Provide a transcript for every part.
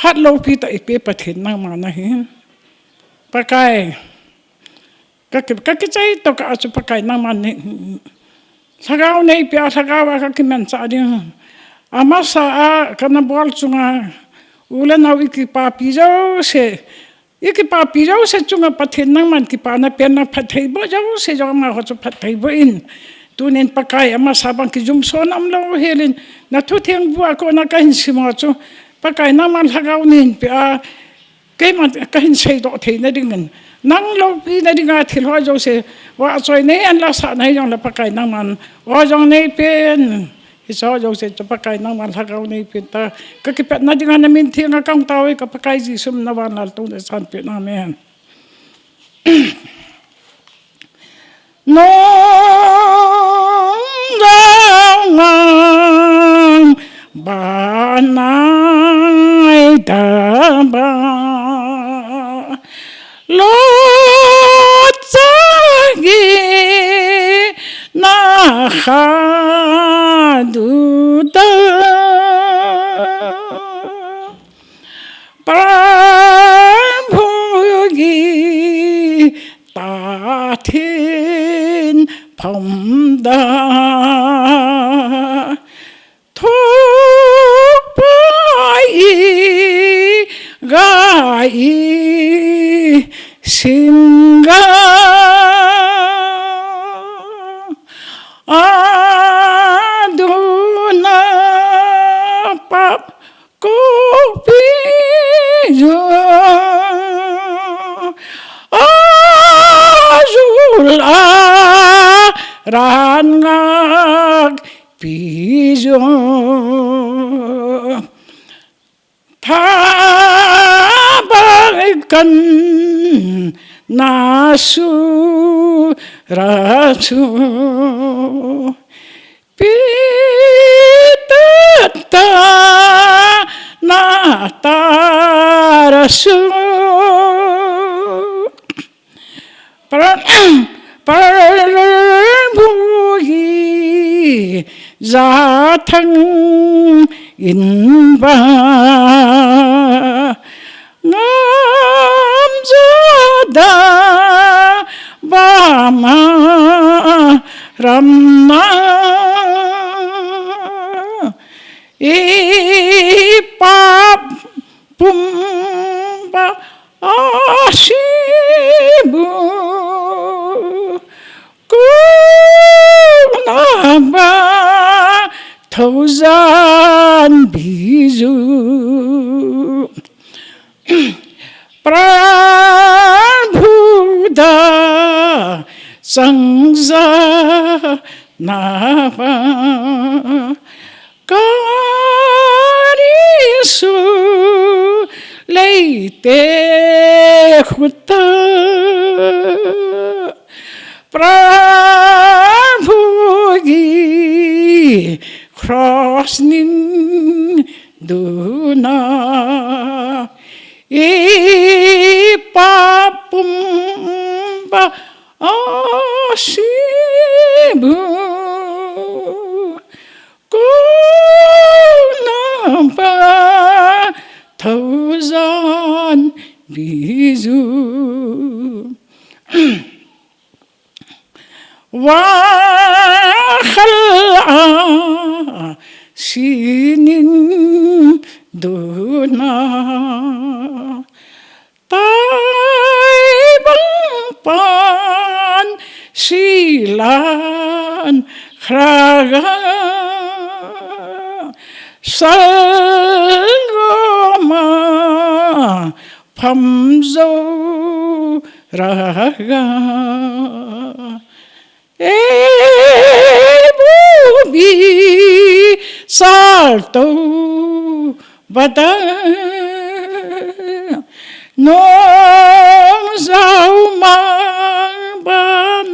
hát lâu pi tại pi bát thiên năng mà na hin pakai các cái trái to cả cho pakai năng mà này sagau này pi sagau các cái men sa đi amasa kana bol chunga ulen au iki pa pi jo se chunga pathin nang man ki pa na pen na phathei bo jo se jo ma ho chu phathei bo in tunen pakai amasa bang ki jum son am lo helin na thu theng bu ko na ka hin sima chu pakai nang man sagau nin pi a cái mà cái hình xây độ thì nó đừng năng lâu đi nó đừng thì lo cho se và rồi này anh là sao này trong là bắt cái năng man và trong này bên cái sao cho se cho bắt cái năng man thằng câu này bên ta cái bên nó đừng anh mình thiên cái công tao cái bắt cái gì xum nó van là tung để san bên nam men nong ngang ba nai da ba lo cha gi na kha du da pa phu gi ta thiên phong da gai singa aduna pap kopi jo azul ran ngak pijo tha ba kan na su ra su pi ta na ta ra su par bu yi za thăng in ba ngam za da ba ma ram na e pa pum ba ashibu ku na ba thâu gian ví dụ Prabhuda sang ra na ba karisu lấy tê khuta Prabhugi cross nin duna e papum ba ashibu kunamba thousand bizu wa khala sinin duna tai bang pan silan khraga salgoma pham dâu raga e bu bi sal tu bada nong sao mang ba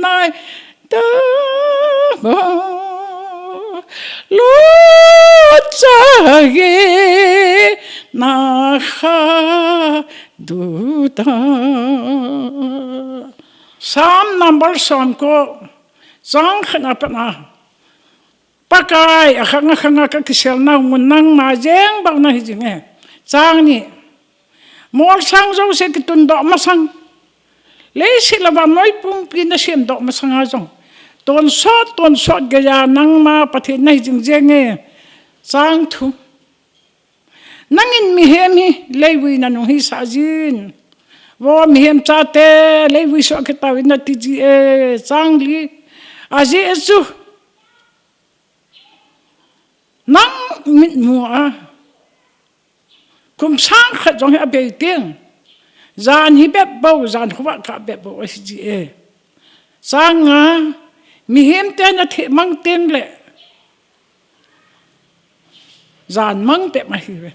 nai ta ba lu cha ge na kha du ta Psalm number Psalm ko chang khana pana pakai akhanga ka kisel na ngunang ma jeng bang na hi jinge chang ni mol sang zo se ki tun do ma sang le si la ba moi pum pi na sim do ma sang a jong ton sot ga ya nang ma pathe nai jing jeng e sang thu nangin mi hemi lewi na nong hi sa jin wo mi hem cha te lewi so ke ta na ti ji e sang li a ji su nang mit mu a kum sang khat jong ha be ting zan hi be bo zan khwa ka be bo ji e sang a mi hem te na the mang teng le zan mang te ma hi ve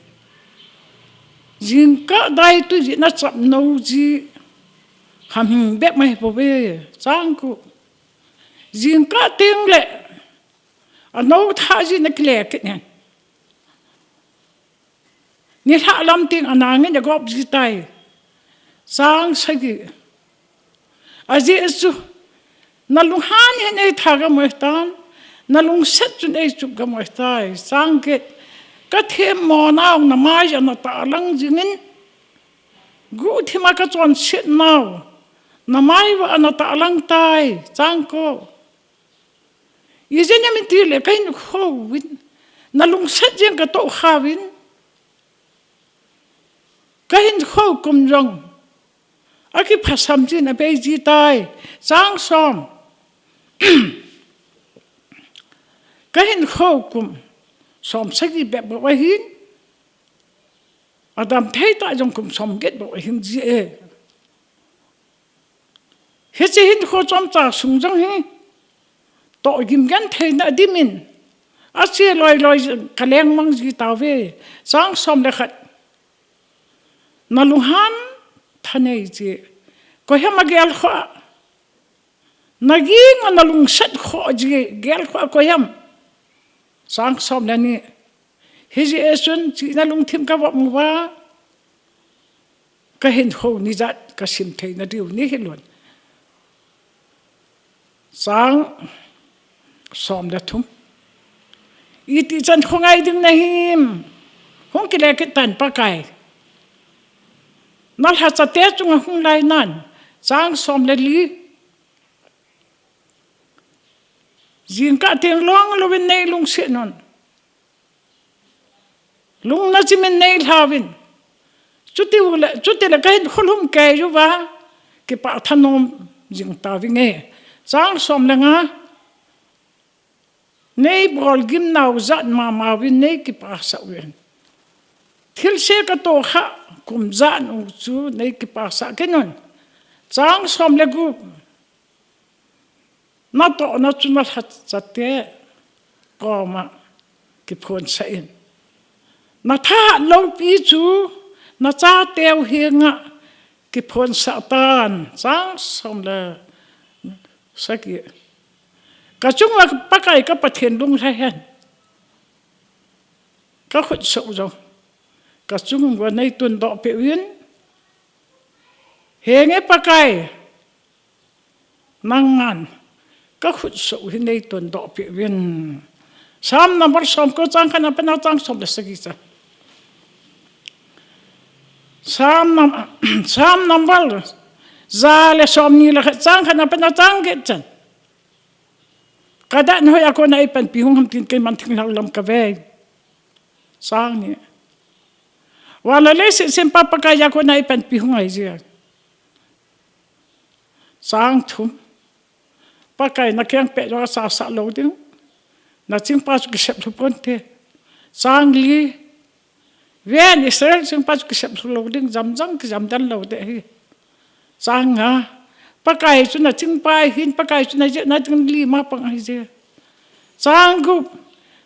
jing ka dai tu ji na chap no ji ham hing be mai bo be chang ku jing ka teng le a no tha ji na kle ke ne ni tha lam ting anang ne gop ji tai sang sagi a ji su na lung han he nei tha ga mo tan na lung set chu nei chu ga mo tai sang ke ka them mo naw na mai ja na ta lang jingin gu thima ka chon sit naw na mai wa na ta lang tai chang ko yizenya mi ti le kain kho win na lung set jeng ka to khawin kain kho kum jong aki phasam ji na be ji tai chang som kain kho kum som sagi be bo hin adam thei ta jong kum som get bo hin ji e he chi hin kho chom cha sung jong hi to gim gan thei na dimin a che loi kaleng mang ji ta ve sang som le khat na lu han thanei ji ko he ma gel kho na gi na lung sat kho ji gel kho ko yam sang som na ni hi ji esun chi na lung thim ka mu ba ka hin ho ni zat ka sim thei na diu ni hi lon sang som da thum iti chan khongai ding na him hong ki le ke tan pa kai nal ha cha te chung hung lai nan sang som le li jing ka teng long lo bin nei lung se non lung na chi men nei hlavin chuti le kai khulum kai ju wa ke pa thanom jing ta wi nge sang som le nga nei bol gim naw zat ma win nei ki pa sa wen thil se ka to kha kum zan u chu nei ki pa sa ke non chang som le gu na to na chu na hat chate ko ma ki phon sa in na tha lo pi chu na cha teu hinga ki phon sa tan chang som le saki ka chung ma pakai ka pathen lung tha hen ka khut so zo ka chung wa nei tun do pe win he nge pakai mangan ka khut so hi nei tun do pe win sam number som ko chang kana pa na chang som le sagi cha sam number za le som ni la chang kana pa na chang ke chan kada no ya ko na ipan pi hung ham tin kai man thing lam ka ve sang ni wala le sem pa pa ka ya ko na ipan pi hung ai ji sang thum pa kai na kyang pe ro sa lo ding na ching pa su ki sep thu pon te sang li ven Israel ching pa su ki sep thu lo ding jam ki jam dan lo de hi sang ha pakai chu na ching pai hin pakai chu na chung li ma pang ai je chang gu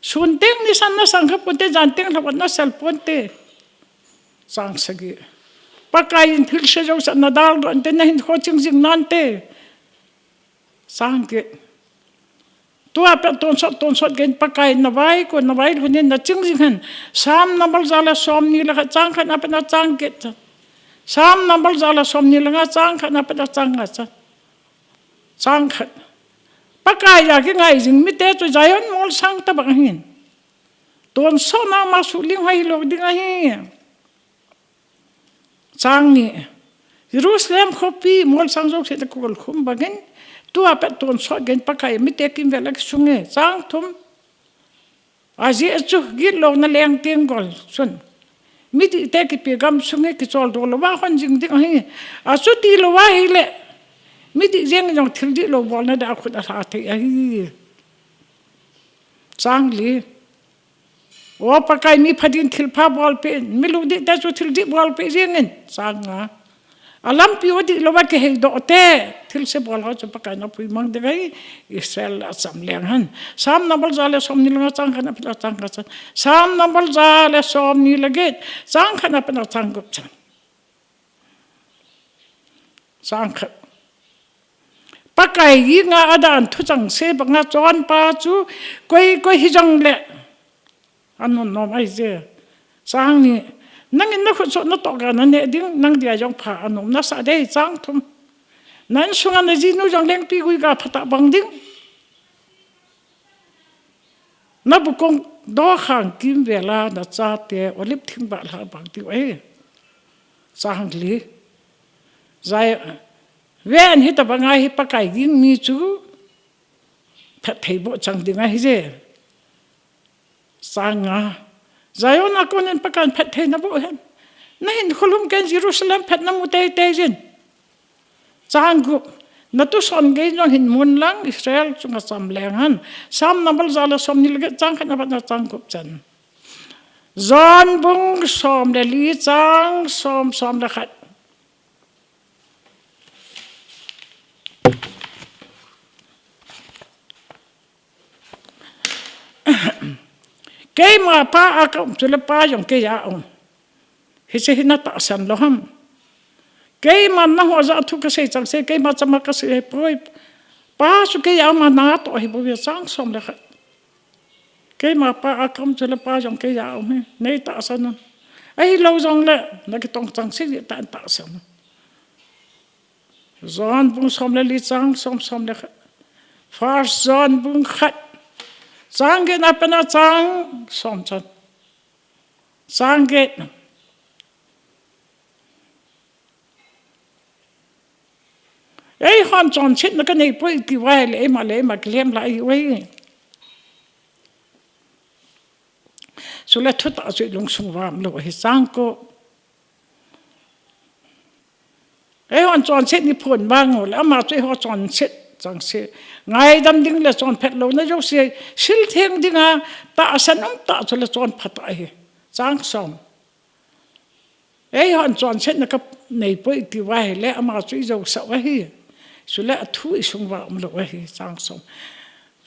sun teng ni san na sang kha ponte jan teng la na sel ponte sang sagi pakai in thil se jo sa na dal ron te na hin kho ching jing nan te sang ke tu apa ton sot gen pakai na vai hunin na ching jing han sam na bal zala som ni la chang kha na pa na chang ke sam nambal zala som ni langa chang khat na pa chang nga cha chang khat pakai ya ki ngai jing mi te chu jayon mol sang ta bang hin ton so na ma su ling hai lo ding a hi chang ni Jerusalem khopi mol sang jok se ta kol khum bagin tua pet ton so gen pakai mi te kim vela sunge chang thum aji chu gil lo na leng ting gol sun mi te ki pe gam sunge ki chol do lo wa khon jing ding hi a su ti lo wa hi le mi ti jeng jong thil di lo bol na da khut a sa the hi chang li o pakai mi phadin thil pha bol pe mi lu di ta chu thil di bol pe jeng chang nga alam pi odi lo ba ke he do te thil se bol ha chu pakai na pui mang de gai Israel asam leng han sam na bol zale som ni la chang khana pla chang ka sam na bol zale som ni la get chang khana pla chang gup chan chang kha pakai yi nga adan thu chang se ba nga chon pa chu koi hi jang le anon no mai je chang ni nang in na khu so na to ga na ne ding nang dia jong pha anom na sa de chang thum nan sunga na ji nu jong leng pi gui ga phata bang ding na bu kong do khang kim vela na cha te olip thing ba la bang ti ai chang li zai ven hi ta banga hi pakai ging mi chu phat thei bo chang ding ai je sanga zayon akon pakan phat thei na bo hen na hin khulum ken Jerusalem phat na mu te jin chang gu na tu son ge no hin mun lang Israel chunga sam leng han sam na bal zala som ni le chang khana ba na chang gup chan zon bung som le li chang som la khat cái mà pa akam chule pa yong ke ya on hi se hina ta san lo ham cái mà na ho za thu ka se chang se cái mà chama ka se poi pa su ke ya ma na to hi bo sang som le cái mà pa akam chule pa yong ke ya on nei ta san ai lo jong le na ke tong chang se ta ta san zon bung som le li chang som le far zon bung khat chang ge na pana chang som chan chang ge ei hon chon chit na ka nei poi ti wai le ma klem lai wei so la thut a lung sung wam lo hi sang ko ei hon chon chit ni phun bang la ma chui ho chon chit chang se ngai dam ding le chon phet lo na jo se sil theng dinga ta sanam ta chole chon phat ai chang som ei hon chon chet na ka nei poi ti wa le ama chui jo sa wa hi su le thu i sung wa lo wa hi chang som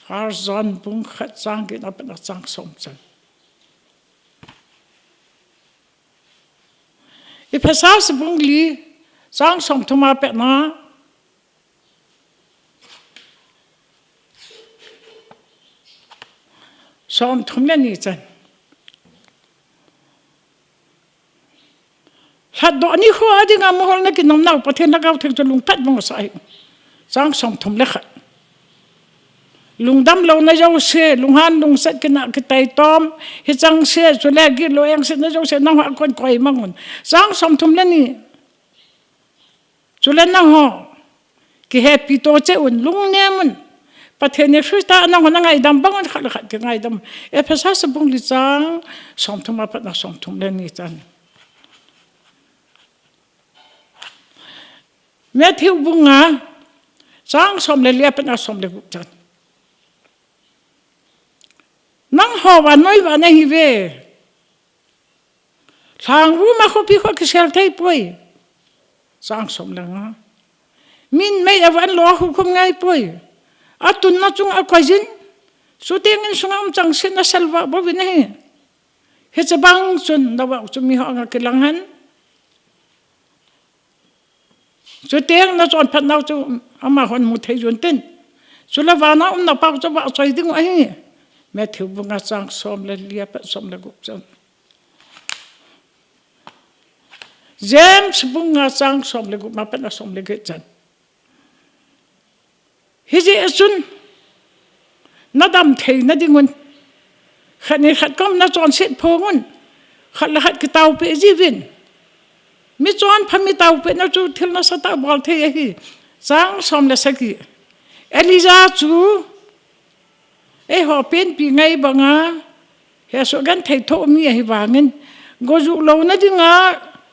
far zon bung khat chang ge na pa na chang som chan i phasa se bung li chang som thuma pe na som thum le ni chan hat do ni kho adi nga mo hol na ki nom nau pathen na gaw thek lung phat bong sai chang som thum le khat lung dam lo na jaw se lung han lung set ki na ki tai tom hi chang se chu le gi lo yang se na jaw se na ha kon koi mangun chang som thum le ni chu le na ho ki happy to che un lung ne mun pathen ne fruta na ho na ngai dam bang khat khat ki ngai dam e phasa se bung li chang som thum ma pat na som thum le ni chan mẹ thiếu bung à sáng xóm lên liệp na xóm lên bụng chân nắng hồ và nói và này về thằng vũ mà không biết có cái xe thấy bơi sáng xóm lên à min mấy vẫn lo không ngay bơi à tuần nó chung à quay dính số tiền anh sung am chẳng xin nó salva bao nhiêu này hết sẽ băng xuân đâu bảo cho mi họ cái lăng hắn số tiền nó chọn phát nào cho ama hòn một thế chuẩn tin số là vào nó nó bao cho bảo xoay tiếng ấy mẹ thiếu bung ngã sang xóm lên liệp xóm lên gục chân James bung ngã sang xóm lên gục mà bắt nó xóm lên cái chân hi gì xuân nó đâm thầy nó đi ngon khát này khát com nó chọn xịt phô ngon khát là khát cái tàu bị gì viên mi chuan phami tau pe na chu thil na sa ta bol the hi chang som le saki Eliza chu ho pen pi ngai banga he so gan thei tho mi hi wangin goju lo na dinga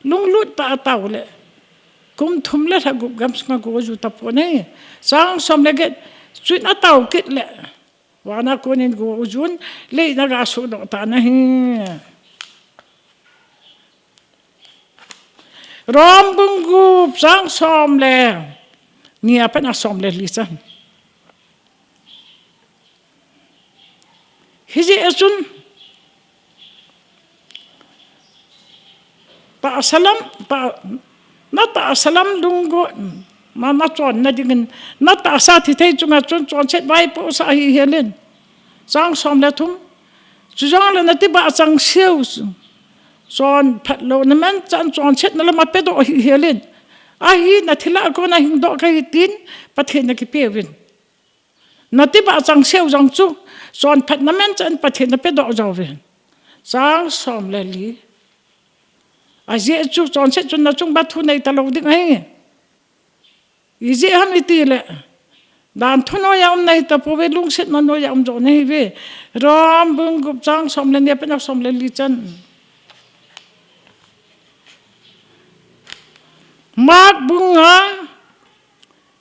lunglut ta tau le kum thum le tha gup gam snga goju ta po nei chang som le get chuin a tau kit le wana konin gojun le na ga su do ta na hi rom bungu chang som le ni apan a som le lisan hiji asun ta salam ta na ta salam lungo ma na chon na dingin na ta sa thi thei chunga chon chon chet vai po sa hi helen chang som le thum chu jang le na ti ba chang siu chon phat lo na man chan chon chet na la ma pe do hi helen a hi na thila ko na hing do ka hi tin pathen na ki pe win na ti ba chang siu jang chu chon phat na man chan pathen na pe do jaw win chang som le li a je chu chon chet chun na chung ba thu nei ta lo ding ai izi ham iti le dan thono yam nei ta po ve lungsit na no yam jo nei ve ram bung gup chang som le ne pe na som le li chan mak bunga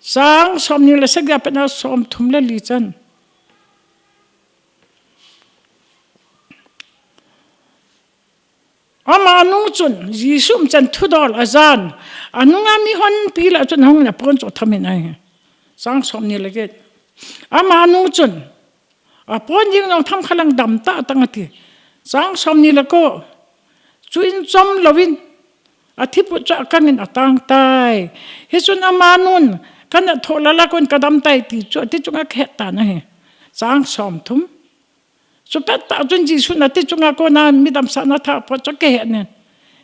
sang som ni le se ga pe na som thum le li chan ama nu chun jisum chan thudol azan anunga mi hon pila chun hong na pon cho thamin ai sang som ni le get ama nu chun a pon jing no tham khalang dam ta tangati sang som ni le ko chuin chom lovin athi pu cha kanin atang tai he chun ama nun kana thola la kon kadam tai ti chunga khe ta na he sang som thum so pet ta chun ji su na ti chunga ko na mi dam sa na tha po cho ke ne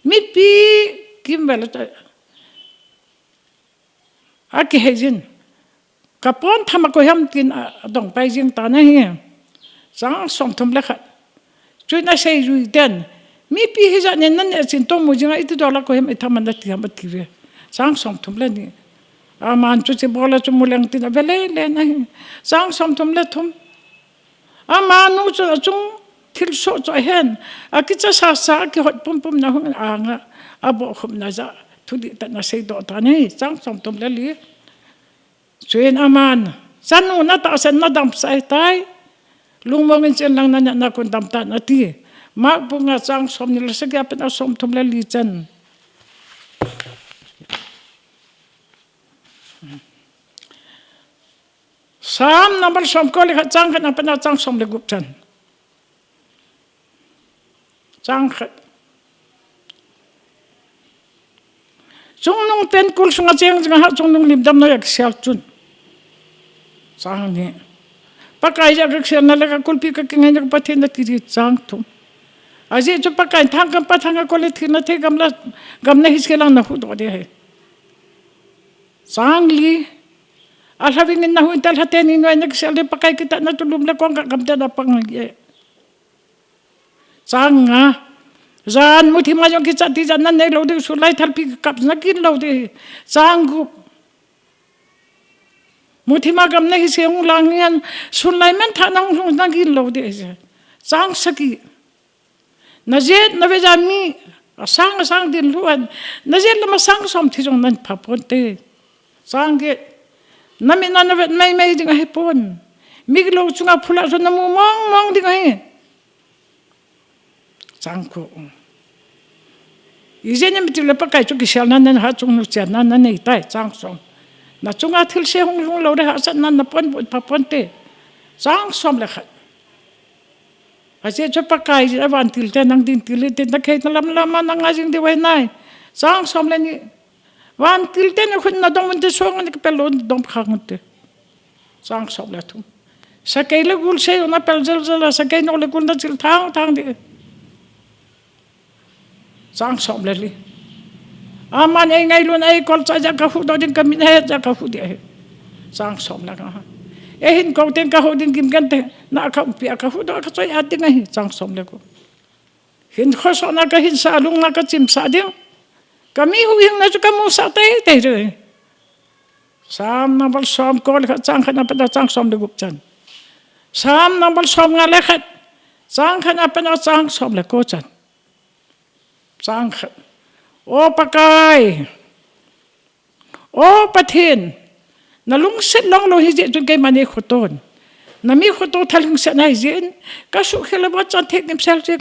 mi pi kim vel ta a ke hejin kapon thama ko ham tin dong pai jing ta na he sang som thum le khat chui na sei ru den mi pi he ja ne nan sin to mu jinga itu dola ko hem itham na ti ham ti ve sang som thum le ni a man chu che bola chu muleng tin vele le na sang som thum le thum ama nu chu chung thil so cho hen a ki cha sa ki hot pum pum na hung anga a bo khum na za thudi ta na sei do ta nei sang som thum le li chuin aman sanu na ta sen na dam sai tai lungmong in chen lang na kun dam ta na ti ma bunga chang som ni le se ga pe na som thum le li chen sam number som ko le chang ka na pe na chang som le gup chen chang khat chung nung pen kul sunga cheng jang ha chung nung lim dam no yak sel chun chang ni pakai ja ka sel na le ka kul pi ka kinga ja pa then na ti chang thum aje chu pakai thang ka pa thang ko le thi na the gam na his ke lang na hu do de he chang li a having na hu tal haten ni no na sel de pakai kita na tulum le ko gam da na pang ye chang nga zan muthi ma jong ki chati jan na nei lo de su lai thal pi kap na kin lo de chang gu muthi ma gam na hi seung lang yan su lai man tha nang hung na kin lo de chang saki na jet na ve jam mi sang din luan na jet la ma sang som thi jong nan pha pon te chang ge na mi na vet mai ding he pon mi lo chunga phula so na mu mong ding he chang ko izen mi tile pa kai chu ki sel nan ha chung nu chen nan nei tai chang som na chunga thil se hung lo re ha san nan na pon pa pon te chang som le khat a je chu pa kai je van til te nang din til te na khai na lam na nga jing de wai nai chang som le ni van til te na khun na dong te song ni pe lo dom khang te chang som le thum sa kai le gul se na pel zel sa kai no le gul na chil thang de chang som le li aman ai ngai lun ai kol cha ja ka hu do din ka min he ja ka hu de chang som la ka e hin ko ten ka hu din kim kan te na ka pi ka hu do ka choi a ti ngai chang som le ko hin kho so na ka hin sa lung na ka chim sa ding kami huyang na kamu sa tay rồi sam na bal som ko le chang khana pa chang som de gup chan sam na bal som nga le khat chang khana pa chang som le ko chan chang khat o pakai o pathin na lung set long lo hi je tun kai mani khoton na mi khoto thaling set nai jin ka su khela ba chan thek nim sel je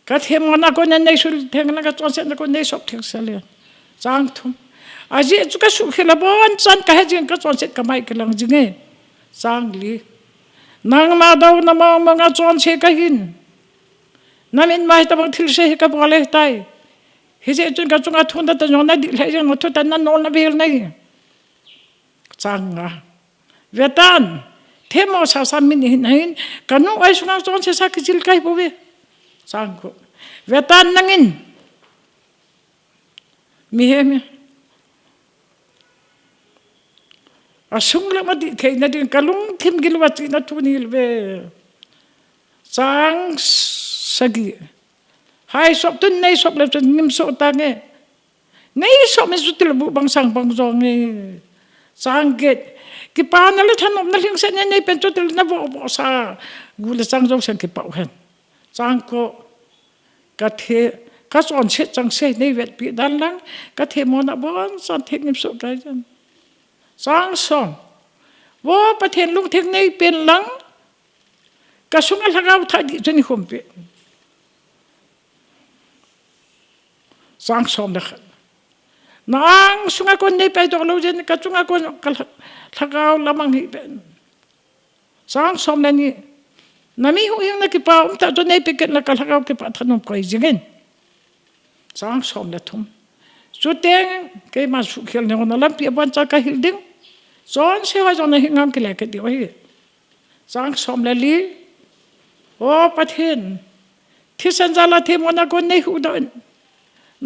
ka them na ko nei sul theng na ka chon set na ko nei sop thek sel chang thum aji chu ka su khela bon chan ka jin ka chon set ka mai ka lang jinge chang li nang ma daw na ma nga chon se ka hin namin mai ta bang thil se ka bole tai hi je chun ka chunga thun da ta jong na di le jang thu ta na no na bel nai chang nga vetan themo sa sa min hin hin kanu ai sunga chon se sa ki jil kai bo ve chang ko vetan nangin mi he mi asung la ma di kai na di kalung thim gilwa ti na thu ni ve chang sagi hai sop tun nei sop le tun nim so ta nge nei sop me su til bu bang sang bang zo nge sang get ki pa na le than na ling sen nei pen chu til na bo sa gu le sang zo sen ki pa hen sang ko ka the ka son che chang se nei vet pi dan lang ka the mo na bon son thek nim so ta jan sang son wo pa then lung thek nei pen lang ka sunga lagaw tha di chuni khom pe sang som de nang sunga kon nei pe to lo jen ka sunga kon lagaw lamang hi ben sang som na ni nami hu yung na ki pa ta to nei pe ket na ka lagaw ke pa thanom ko jingen sang som le thum su teng ke ma su khel ne on lam pi ban cha ka hil ding son se wa jona hingam ke le ke di wa hi sang som le li o pathin thi san jala the mona kon nei hu don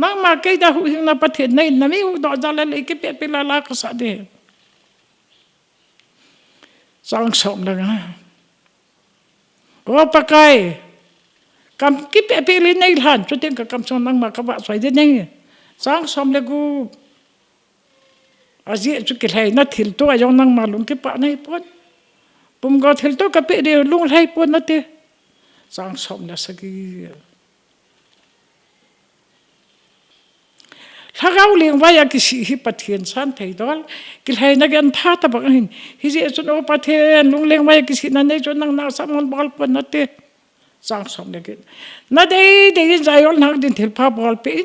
nang ma ke da hu hing na pathin nei nami hu do jala le ke pe la la ka sa de sang som la nga o pakai kam ki pe le nei han chu teng ka kam son nang ma ka ba sai de nei sang som le gu aji chu ke lai na thil to ayong nang ma lung ke pa nei pon pum go thil to ka pe de lung lai pon na te sang som na sagi lagaw leng waya ki si hi pathian san thei dol ki lai na gan tha ta bang hin hi je chu no pathian lung leng waya ki si na nei chu nang na samon bol pon na te sang som le ke na de jayol nang din thil pha bol pe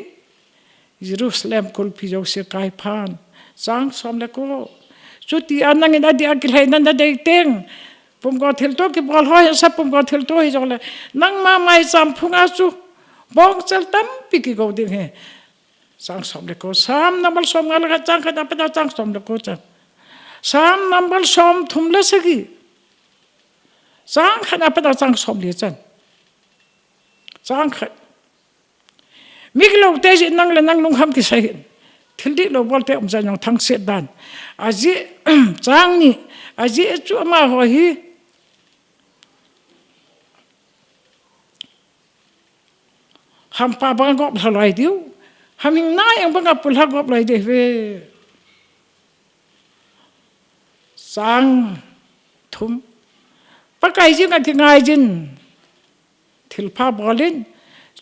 Jerusalem kul pi jo se kai phan sang som le ko chu ti anang ina di ki lai na de teng pum go thil to ki bol hoy sa pum go thil to hi jole nang ma mai sam phunga chu bong chal tam pi ki go ding he sang som le ko sam nambal som ngal ga chang ka pa chang som le ko cha sam nambal som thum le sagi sang khana pa chang som le chan sang khat miglo te ji nang le nang lung kham ki sai thil di lo bol te om jan yong thang se dan aji chang ni aji chu ma ho hi ham pa bang gop thalai diu haming na yang bang pul ha gop lai de ve sang thum pa kai ji ka ki ngai jin thil pha bolin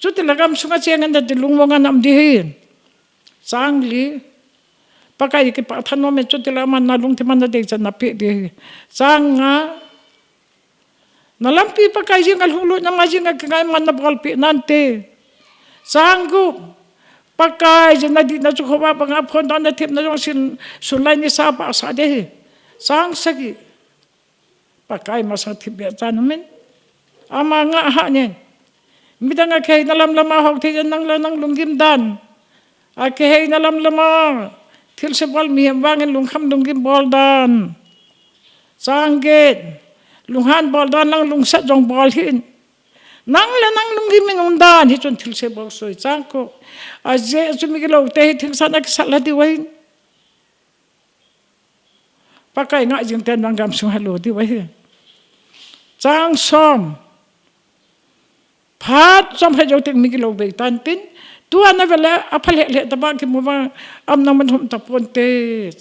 chu ti lagam sunga cheng an de lung wang nam di hin sang li pa kai ki pa thano me chu ti la man na lung ti man de chan na pe de sang nga na lampi pa kai ji ngal hulu na ma ji ngai man na bol pe nan te sang gu pa kai ji na di na chu khoba pa nga phon don na thep na jong sin sulai ni sa pa sa de sang sagi pa kai ma sa thi be chan men ama nga ha ne midanga khay na lam lama hok thi nang la nang lungim dan a khay na lam lama thil se bol mi hem wangin lung kham lungim bol dan sang get lunghan bol dan nang lung sa jong bol hin nang la nang lungim min dan hi chon thil se bol soi chang ko a je chu mi lo te thil sa na sa la di wai pa kai nga jing ten wang gam su halo di wai chang som hat som ha jo tek mi kilo be tan pin tua na vela aphale le ta ba ki mu ba am na man hum ta ponte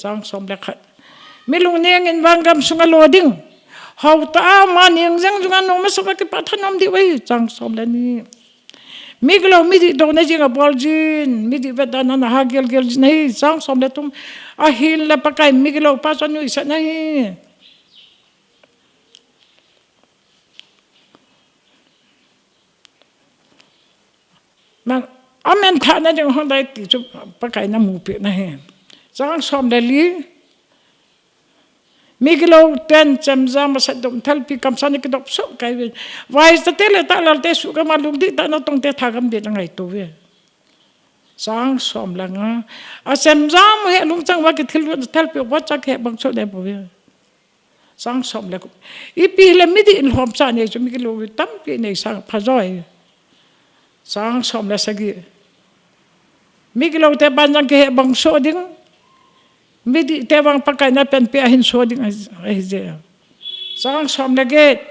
chang som le khat milung neng in wangam sunga loading hau ta ma neng jang junga no ma soka ki pathanom di wai chang som le ni miglo midi do na jinga boljin midi vedana na hagel gel nei chang som le tum a hil la pakai miglo pa so nu isa nei ma amen tha na jong hon dai ti chu pakai na mu pe na he chang som le li miglo ten cham zam sa dom thalpi kam sa ni ki dop so kai vai sta tele ta la te su ka ma lung di ta na tong te tha gam de ngai to ve sang som la nga a sem zam he lung chang wa ki thil thalpi wa cha ke bang so de bo ve sang som la I pi le mi di in hom sa ne chu miglo tam pi ne sang pha joi sang som la sa gi miglo te ban jang ke bang so ding midi te wang pakai na pen pe hin so ding ai je sang som le ge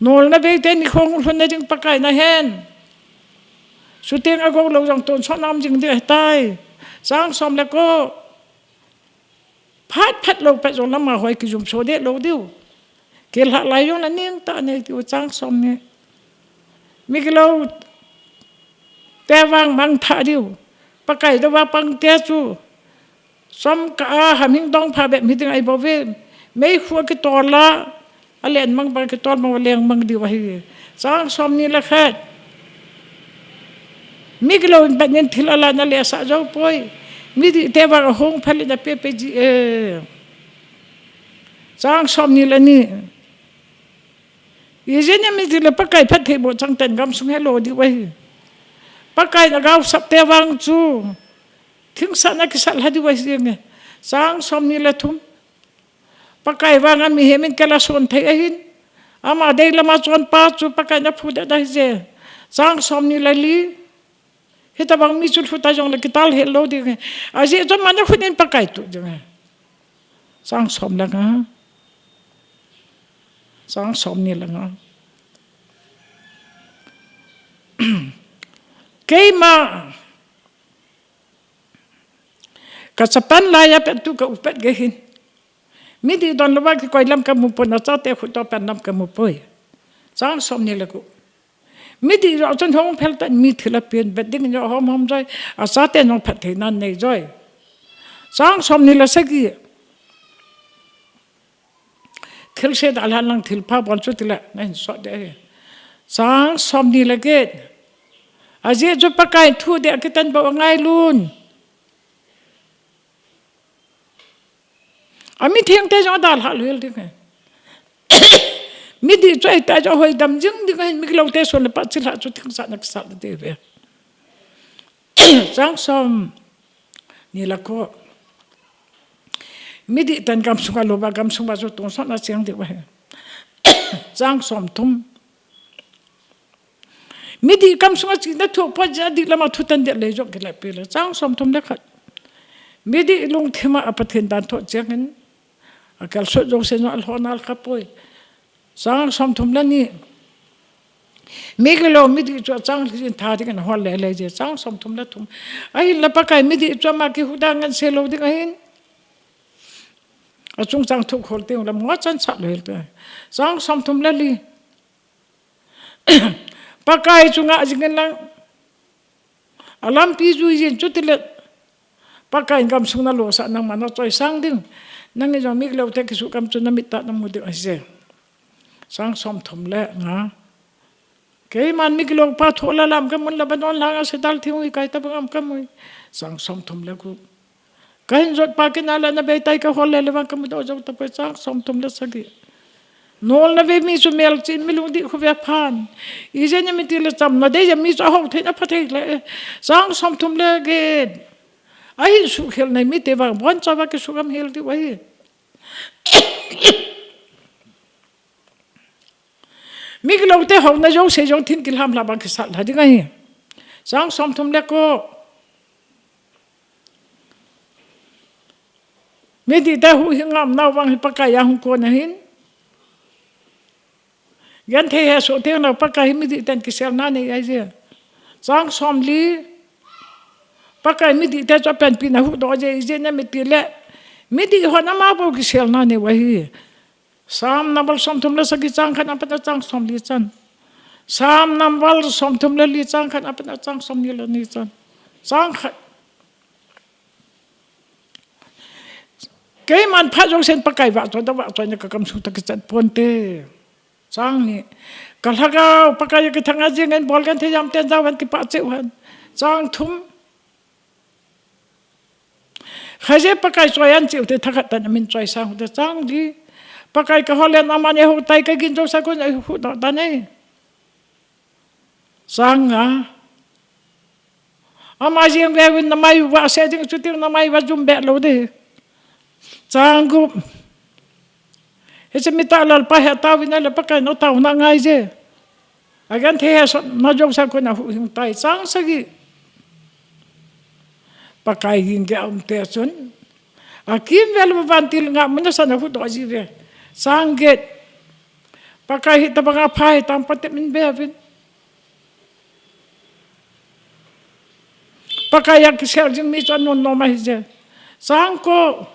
nol na be te ni khong hun na ding pakai na hen su teng a go lo jang ton so nam jing de tai sang som le ko phat lo pe jong na ma hoi ki jum so de lo diu ke la lai yong na ning ta ne ti sang som ne mi ki lo te wang mang tha diu pakai do wa pang te chu som ka haming dong pha be mi ding ai bo ve mei khu ki tor la alen mang ba ki tor ma leng mang di wa hi sang som ni la khat mi ki lo ba nen thil ala na le sa jo poi mi di te wa hong phali na pe pe ji sang som ni la ni ye je ne mi di la pakai phat the bo chang ten gam sung hello di wa hi pakai na gau sap te wang chu thing sa na ki sal hadi wa nge sang som ni la thum pakai wang mi he min kala son thai hin ama dei lama chon pa chu pakai na phu da dai je sang som ni la li hita bang mi chu thu ta jong la ki tal hello di nge a je to man khu nin pakai tu nge sang som la nga sang som ni la nga keima kasapan laya pe tu ka upet gehin midi don lawa ki koi lam ka mu po na cha te khu to pen nam ka mu poi sang som ni la ku midi ro chon hong phel ta mi thila pen bet ding yo hom hom joi a sa te no phat the nan nei joi sang som ni la sagi thil se dal han lang thil pha bon chu tila nen so de sang som ni la ge aje jo pakai thu de ki tan ba ngai lun ami theng te jo dal hal hel ding mi di choi ta jo hoi dam jing ding mi lo te so le pa chil ha chu thing sa nak sa de ve sang som ni la ko mi di tan gam sunga lo ba gam sunga zo ton sa na chang de wa sang som thum midi kam sunga chi na tho pa ja di lama thu tan de le jo ke la pe la chang som thum le khat midi lung thima apathin dan tho changin akal so jong se no al honal khapoi sang som thum la ni miglo midi cho chang li tha de kan hol le le je chang som thum la thum ai la pa kai midi cho ma ki hudang an se lo de hin a chung chang thu khol te la mo chan sa le te sang som thum la li pakai chunga jingen lang alam pi ju yin chutile pakai gam sungna lo sa nang mana choi sang ding nang ni jong mi lo te ki su kam chuna mit ta nam mu de ase sang som thum le nga ke man mi lo pa thola lam ka mun la banon la se dal thi ui kai ta bangam ka mui sang som thum le ku kain jot pa ke na la na be tai ka hol le wang ka mu do jo ta pe sang som thum le sagi nol na be mi su mel chin mi lu di khu ve phan I je ne mi ti le cham na de ya mi so ho the na pha the le sang som thum le ge ai su khel nei mi te wa bon cha wa ke su gam hel di wa hi mi ke lo te ho na jo se jo thin kil ham la bang ke sal ha di ngai sang som thum le ko mi di ta hu hingam na wang hi pa ka ya hu ko na hin Yan thế hệ số tiếng nào pakai mi di ten kisel na này ai gì chang som li pakai mi di ten cho pen pin hu do je je na mi ti le mi di ho na ma bo kisel na ne wahi sam nambal som tum la sagi chang khan apa chang som li chan sam nambal som tum la li chang khan apa chang som ni la ni chan chang khan cái man phát trong sen pakai vợ cho nó cầm súng tak chat ponte chang ni kalhaga pakai cái thằng azing en bol kan theyam ten jawan ki pa cheuhan chang thum khaje pakai choyan chiu te thakat tan min choi sang te chang di pakai ka holen amane ho tai ka gin jo sa ko hu ta ne chang a amajing vewin na mai wa se ding chutir na mai wa jum be lo de chang gu mi ta lal pa ha ta win la pakai no ta na ngai je agan the ma jong sa ko na hu hing tai chang sa gi pakai ging ge am te sun akim vel vantil nga mun sa na hu do ji ve chang ge pakai hi ta banga phai tam pat min be vin pakai yak sel jing mi chan non no ma hi je chang ko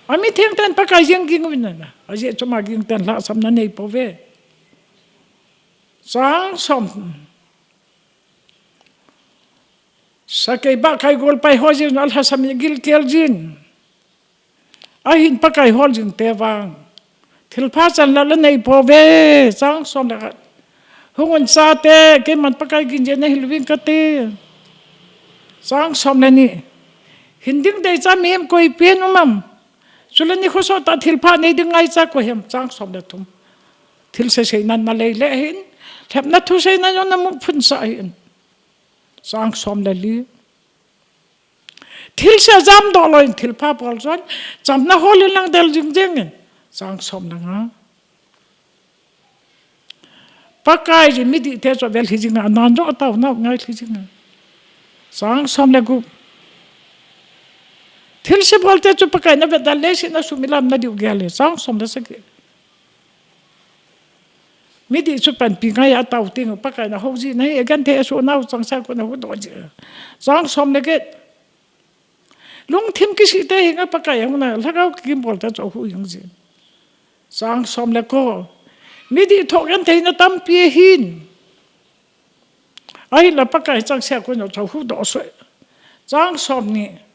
ami theng tan pakai jing ging win na aje chuma ging tan la sam na nei po ve chang som sakai ba kai gol pai ho jing al hasam gil kel jin ahin pakai hol jing te wang thil pha chan la nei po ve chang som la hungun sa te ke man pakai gin je na hilwing ka te chang som la ni hinding dei cha mem koi pen umam sulani khoso ta thilpha nei ding ai cha ko hem chang som da thum thil se sei nan na le le hin thep na thu sei na yon na mu phun sa hin chang som la li thil se jam do loin thilpha pol jon cham na hol lang del jing jing chang som na nga pakai ji mi di te cho vel hi jing nan ro ta na ngai hi jing chang som la gu thil se bolte chu pakai na bedal le si na sumilam na diu gale sang som da sake mi di chu pan pi ngai atau ting pakai na hoji nei egan the so nau chang sa ko na ho do ji sang som le ke lung thim ki si te hinga pakai ang na lagau kim bolte chu hu yung ji sang som le ko mi di thok gan the na tam pi hin ai la pakai chang sa ko na chu hu do so sang som ni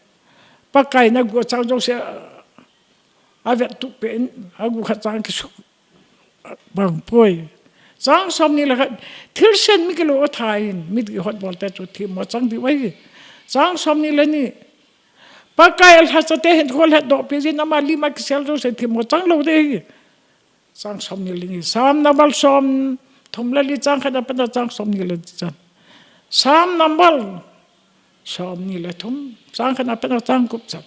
pakai na gu chang jong se avet tu pen agu kha chang ki su bang poi chang som ni la thil sen mi ke lo thain mi ki hot bol te chu thi mo chang bi wai chang som ni la ni pakai al ha te hen khol ha do pe ji na ma li ma ki sel jo se thi mo chang lo de chang som ni li sam na bal som thum la li chang kha da pa chang som ni la chan sam na bal som ni la thum chang khan apena chang kup chat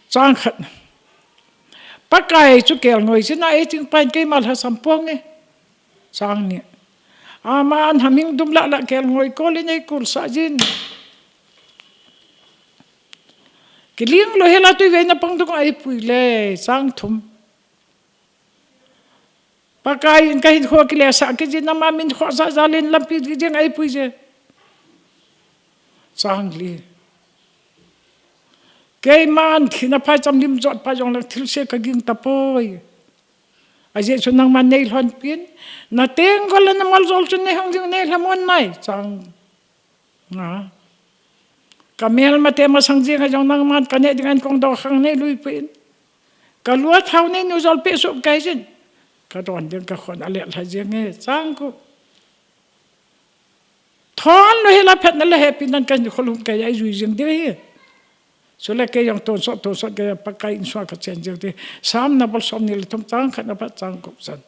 chang khan pakai chu kel ngoi sina e ting pan ke mal ha sampong nge chang ni aman haming dum la la kel ngoi ko le nei kul sa jin kiling lo hela tu ve na pang du ai pui le chang thum pakai in kai ho ki le sa ke jin na ma min kho sa zalin lampi jing ai pui je chang li cái man khi na phai cham lim jot pa jong la thil se ka ging ta poi a je chu nang man nei hon pin na teng gol na mal jol chu ne hong jing nei lamon nai chang nga kamel ma te ma sang jing a jong nang man ka ne ding kong do khang nei lui pin ka lua thau nei nu jol pe su kai jin ka don ding ka khon ale la jing nge chang ku thon lo hela phet na la happy nan kan kholum kai ai jui jing de hi so la ke yang to so ke pakai in so ka chen jing de sam na bal som ni le thom chang kha na pa chang ko san